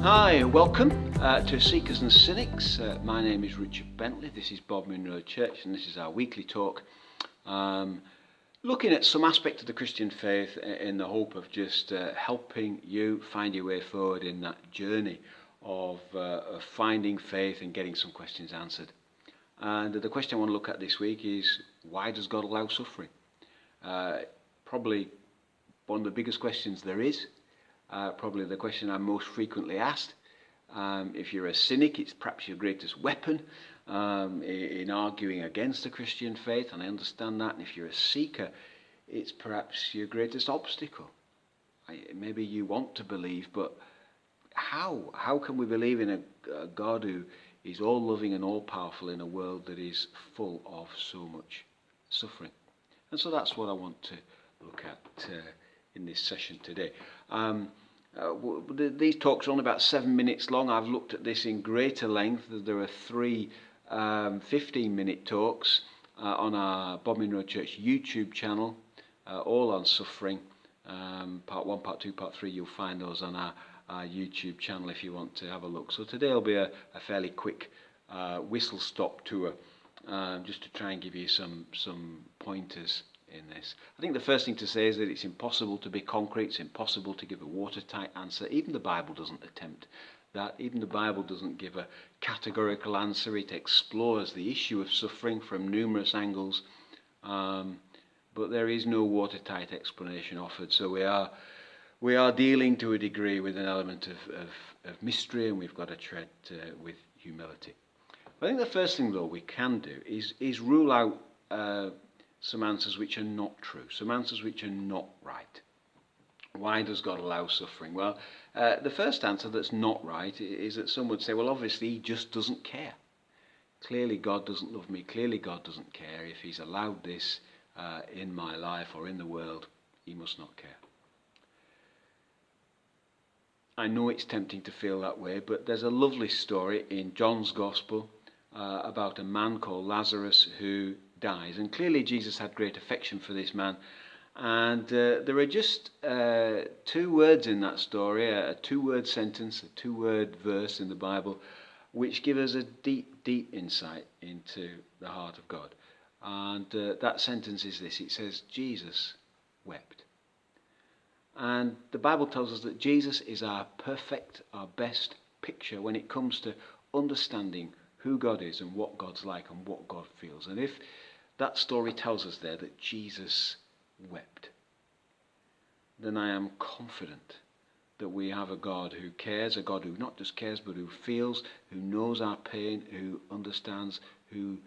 Hi, welcome to Seekers and Cynics. My name is Richard Bentley. This is Bob Munro Church, and this is our weekly talk, looking at some aspect of the Christian faith in the hope of just helping you find your way forward in that journey of finding faith and getting some questions answered. And the question I want to look at this week is, why does God allow suffering? Probably one of the biggest questions there is. Probably the question I'm most frequently asked. If you're a cynic, it's perhaps your greatest weapon in arguing against the Christian faith, and I understand that. And if you're a seeker, it's perhaps your greatest obstacle. Maybe you want to believe, but how? How can we believe in a God who is all-loving and all-powerful in a world that is full of so much suffering? And so that's what I want to look at in this session today. These talks are only about 7 minutes long. I've looked at this in greater length. There are three 15-minute talks on our Bob Munro Church YouTube channel, all on suffering. Part 1, Part 2, Part 3, you'll find those on our YouTube channel if you want to have a look. So today will be a fairly quick whistle-stop tour, just to try and give you some pointers in this. I think the first thing to say is that it's impossible to be concrete, it's impossible to give a watertight answer. Even the Bible doesn't attempt that. Even the Bible doesn't give a categorical answer. It explores the issue of suffering from numerous angles, but there is no watertight explanation offered. So we are dealing to a degree with an element of mystery, and we've got to tread with humility. I think the first thing, though, we can do is rule out some answers which are not true, some answers which are not right. Why does God allow suffering? Well, the first answer that's not right is that some would say, well, obviously he just doesn't care. Clearly God doesn't love me. Clearly God doesn't care. If he's allowed this in my life or in the world, he must not care. I know it's tempting to feel that way, but there's a lovely story in John's Gospel about a man called Lazarus who dies. And clearly Jesus had great affection for this man. And there are just 2 words in that story, a 2-word sentence, a 2-word verse in the Bible, which give us a deep, deep insight into the heart of God. And that sentence is this. It says, Jesus wept. And the Bible tells us that Jesus is our perfect, our best picture when it comes to understanding who God is and what God's like and what God feels. And if that story tells us there that Jesus wept, then I am confident that we have a God who cares, a God who not just cares but who feels, who knows our pain, who understands, who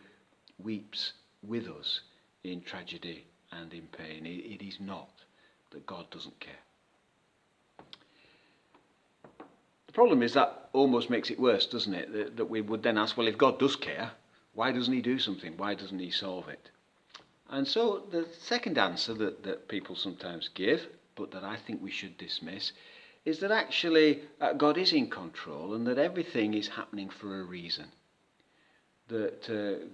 weeps with us in tragedy and in pain. It is not that God doesn't care. The problem is that almost makes it worse, doesn't it? That we would then ask, well, if God does care, why doesn't he do something? Why doesn't he solve it? And so the second answer that people sometimes give, but that I think we should dismiss, is that actually God is in control and that everything is happening for a reason. That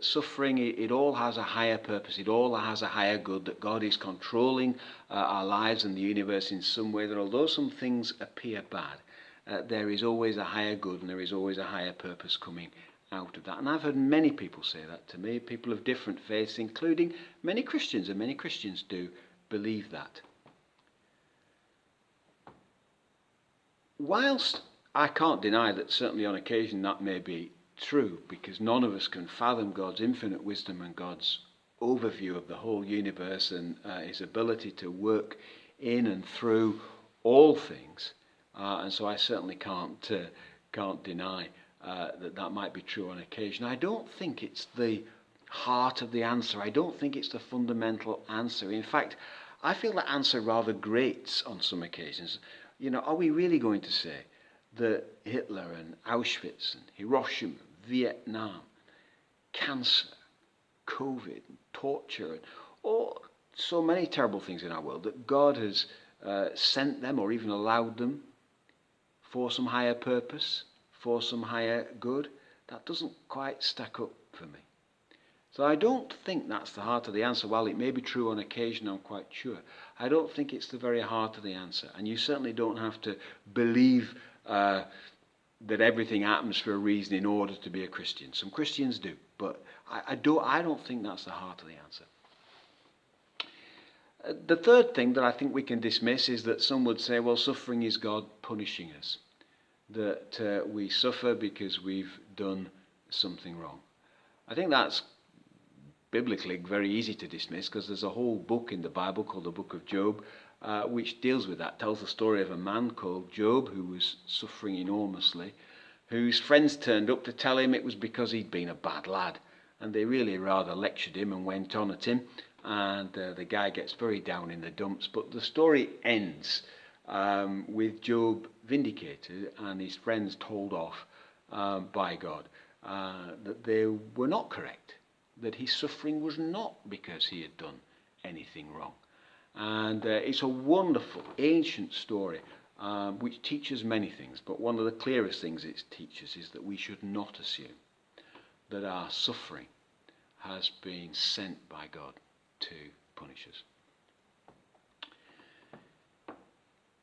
suffering, it all has a higher purpose, it all has a higher good, that God is controlling our lives and the universe in some way, that although some things appear bad, there is always a higher good and there is always a higher purpose coming out of that. And I've heard many people say that to me, people of different faiths, including many Christians, and many Christians do believe that. Whilst I can't deny that certainly on occasion that may be true, because none of us can fathom God's infinite wisdom and God's overview of the whole universe and his ability to work in and through all things, and so I certainly can't deny that might be true on occasion. I don't think it's the heart of the answer. I don't think it's the fundamental answer. In fact, I feel that answer rather grates on some occasions. You know, are we really going to say that Hitler and Auschwitz and Hiroshima, Vietnam, cancer, COVID, torture, and all so many terrible things in our world, that God has sent them or even allowed them for some higher purpose, for some higher good? That doesn't quite stack up for me. So I don't think that's the heart of the answer. While it may be true on occasion, I'm quite sure, I don't think it's the very heart of the answer. And you certainly don't have to believe that everything happens for a reason in order to be a Christian. Some Christians do, but I don't think that's the heart of the answer. The third thing that I think we can dismiss is that some would say, well, suffering is God punishing us. That we suffer because we've done something wrong. I think that's biblically very easy to dismiss, because there's a whole book in the Bible called the Book of Job, which deals with that, tells the story of a man called Job who was suffering enormously, whose friends turned up to tell him it was because he'd been a bad lad, and they really rather lectured him and went on at him, and the guy gets very down in the dumps. But the story ends with Job vindicated and his friends told off by God that they were not correct, that his suffering was not because he had done anything wrong. And it's a wonderful ancient story which teaches many things, but one of the clearest things it teaches is that we should not assume that our suffering has been sent by God to punish us.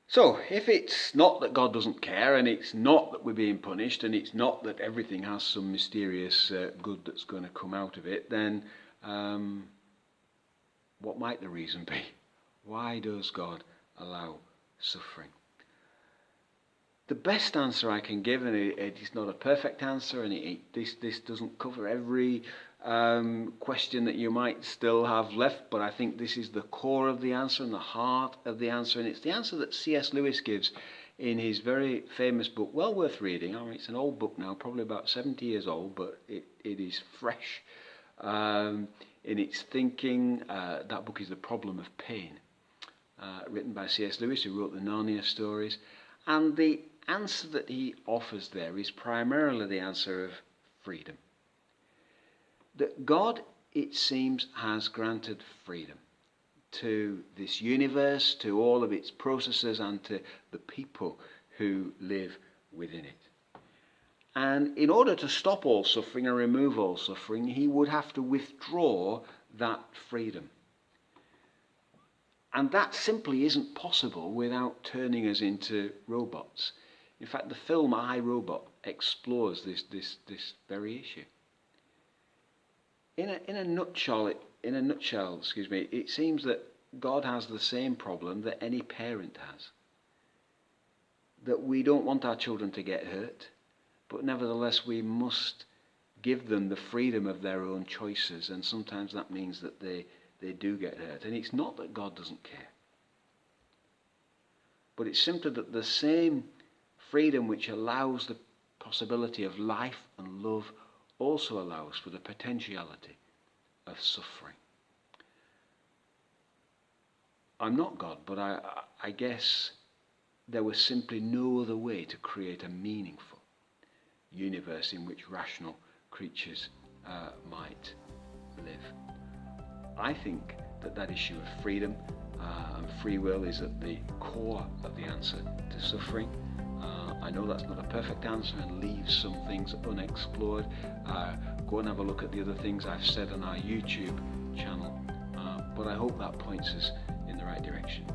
So, if it's not that God doesn't care, and it's not that we're being punished, and it's not that everything has some mysterious good that's going to come out of it, then what might the reason be? Why does God allow suffering? The best answer I can give, and it is not a perfect answer, and this doesn't cover every question that you might still have left, but I think this is the core of the answer and the heart of the answer, and it's the answer that C.S. Lewis gives in his very famous book, well worth reading. I mean, it's an old book now, probably about 70 years old, but it is fresh in its thinking. That book is The Problem of Pain, written by C.S. Lewis, who wrote the Narnia stories, and the answer that he offers there is primarily the answer of freedom. That God, it seems, has granted freedom to this universe, to all of its processes, and to the people who live within it. And in order to stop all suffering and remove all suffering, he would have to withdraw that freedom. And that simply isn't possible without turning us into robots. In fact, the film I, Robot explores this very issue. In a nutshell, it seems that God has the same problem that any parent has. That we don't want our children to get hurt, but nevertheless we must give them the freedom of their own choices, and sometimes that means that they do get hurt. And it's not that God doesn't care, but it's simply that the same freedom which allows the possibility of life and love also allows for the potentiality of suffering. I'm not God, but I guess there was simply no other way to create a meaningful universe in which rational creatures might live. I think that issue of freedom and free will is at the core of the answer to suffering. I know that's not a perfect answer and leaves some things unexplored. Go and have a look at the other things I've said on our YouTube channel. But I hope that points us in the right direction.